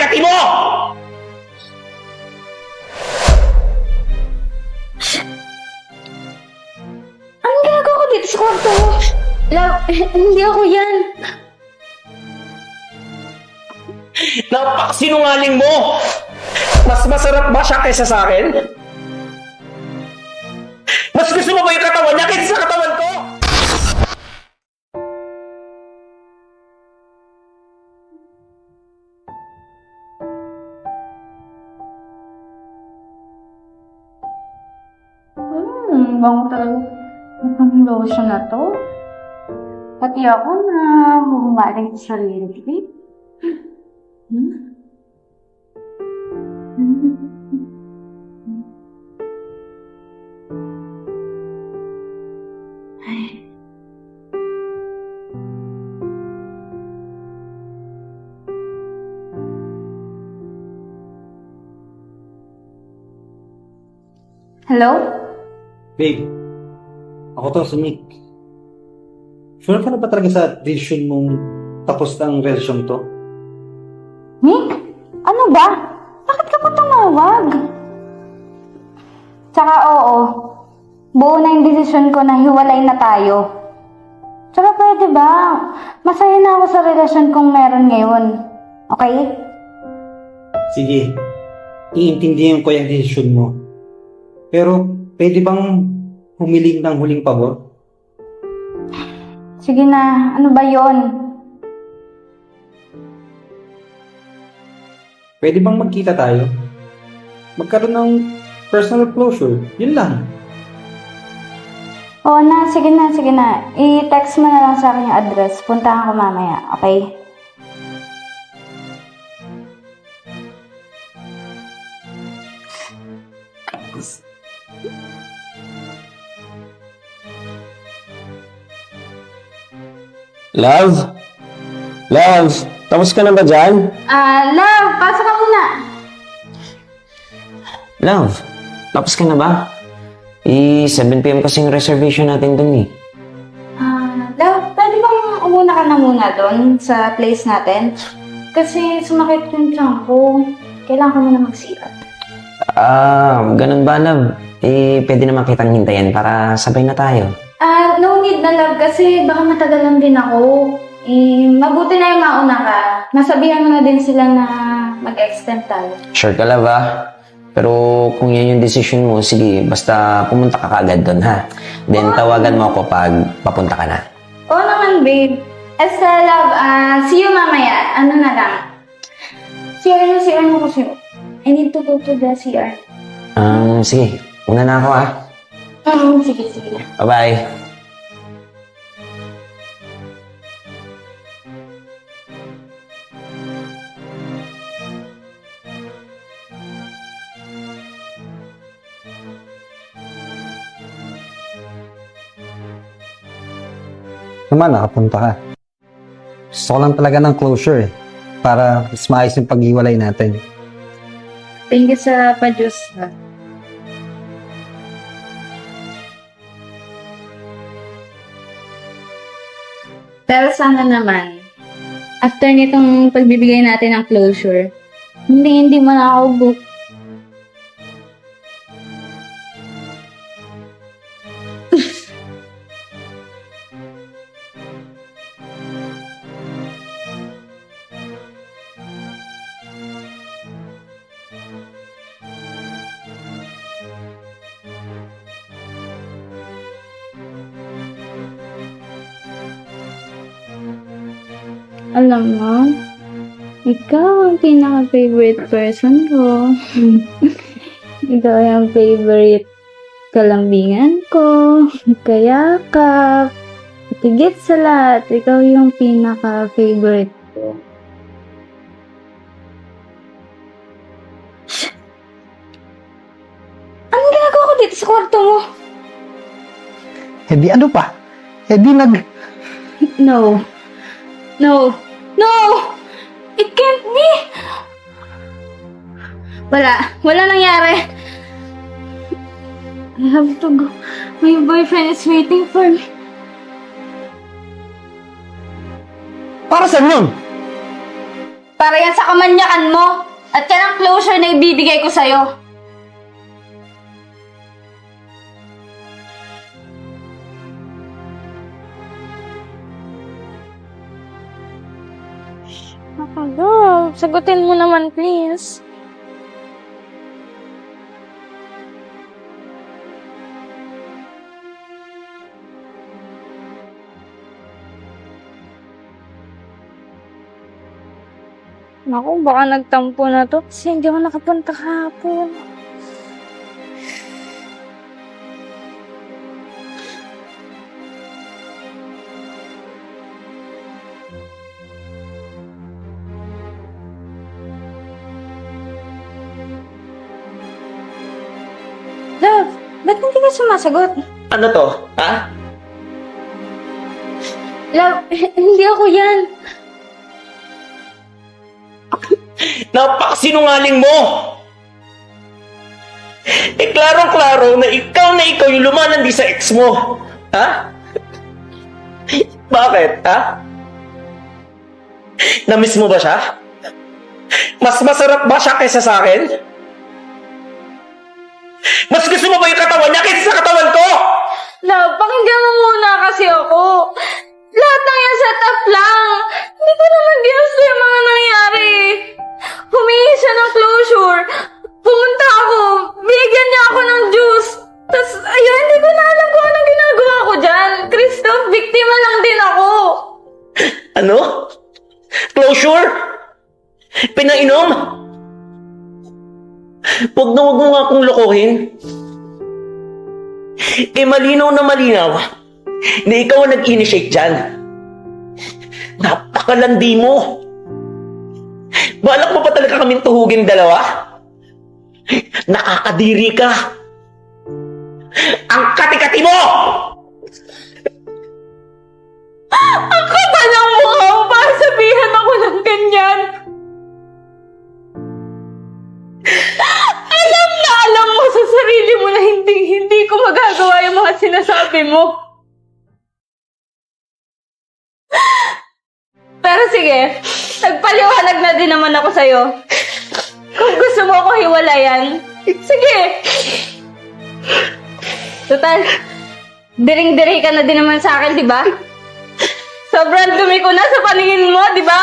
spaghetti mo! Anong ginagawa ko dito sa kwarto mo? Love, hindi ako yan. Napakasinungaling mo! Mas masarap ba siya kaysa sa akin? Mas gusto mo ba yung katawan niya kaysa sa katawan ko? Bango talaga. Ang lotion na to. Pati ako na humaling sa sarili. Hmm? Ay. Hello? Babe, ako to, si Nick. Sure ka na ba talaga sa decision mong tapos na ang relasyon to? Nick? Ano ba? Bakit ka pa tumawag? Tsaka oo, buo na yung desisyon ko na hiwalay na tayo. Tsaka pwede ba? Masaya na ako sa relasyon kong meron ngayon. Okay? Sige, iintindihan ko yung desisyon mo. Pero, pwede bang humiling ng huling pabor? Sige na, ano ba yon? Pwede bang magkita tayo? Magkaroon ng personal closure. Yun lang. Oo na, sige na, sige na. I-text mo na lang sa akin yung address. Puntahan ko mamaya, okay? Love? Love? Tapos ka na ba dyan? Love, pasok ka muna. Love, tapos ka na ba? 7 PM kasi yung reservation natin dun eh. Love, pwede bang umuna ka na muna doon sa place natin? Kasi sumakit yung tiyan ko. Kailangan ko muna mag-CR. Ganun ba, love? Pwede naman kitang hintayin para sabay na tayo. No need na, love, kasi baka matagal lang din ako. Mabuti na yung mauna ka. Masabihan mo na din sila na mag-extend tayo. Sure ka, love, ah? Pero kung yan yung decision mo, sige, basta pumunta ka kaagad doon, ha? Then tawagan mo ako pag papunta ka na. Oo naman, babe. Love, see you mamaya. Ano na lang. CR mo kasi. I need to go to the CR. Sige, una na ako, ah. Sige. Bye-bye. Naman, nakapunta ka. Gusto ko lang talaga ng closure eh. Para mas maayos yung pag-iwalay natin. Thank you sa pa-juice, ha. Pero sana naman, after nitong pagbibigay natin ng closure, hindi mo na ako book. Alam mo, ikaw ang pinaka-favorite person ko. Ikaw yung favorite kalambingan ko, kayakap. Tigit sa lahat, ikaw yung pinaka-favorite ko. Anong ginagawa ko dito sa kwarto mo? Eh di ano pa? Eh di No. It can't be! Wala nangyari. I have to go. My boyfriend is waiting for me. Para saan yun? Para yan sa kamanyakan mo. At yan ang closure na ibibigay ko sa'yo. Love, sagutin mo naman please. Naku, baka nagtampo na to kasi hindi ako nakapunta kahapon. Love, ba't hindi ka sumasagot? Ano to? Ha? Love, hindi ako yan. Napakasinungaling mo! Eh, klarong-klaro na ikaw yung lumalandi sa ex mo. Ha? Bakit, ha? Namiss mo ba siya? Mas masarap ba siya kaysa sa akin? Mas gusto mo ba yung katawan niya kaysa sa katawan ko? Love, pakinggan mo muna kasi ako. Lahat ng yan set up lang. Hindi ko naman ginusto yung mga nangyari. Humingi siya ng closure. Pumunta ako. Binigyan niya ako ng juice. Tapos, ayun, hindi ko na alam kung anong ginagawa ko dyan. Christoph, biktima lang din ako. Ano? Closure? Pinainom? Huwag na huwag mo nga akong lokohin. Eh, malinaw na malinaw na ikaw ang nag-initiate dyan. Napakalandi mo. Balak mo pa talaga kaming tuhugin dalawa? Nakakadiri ka. Ang kati-kati mo! Ang kaba ng mukha mo para sabihan ako ng ganyan. Alam na alam mo sa sarili mo na hindi ko magagawa yung mga sinasabi mo. Pero sige, nagpaliwanag na din naman ako sa'yo. Kung gusto mo ako hiwalayan, sige. Total, diring-diri ka na din naman sa akin, di ba? Sobrang dumi ko na sa paningin mo, di ba?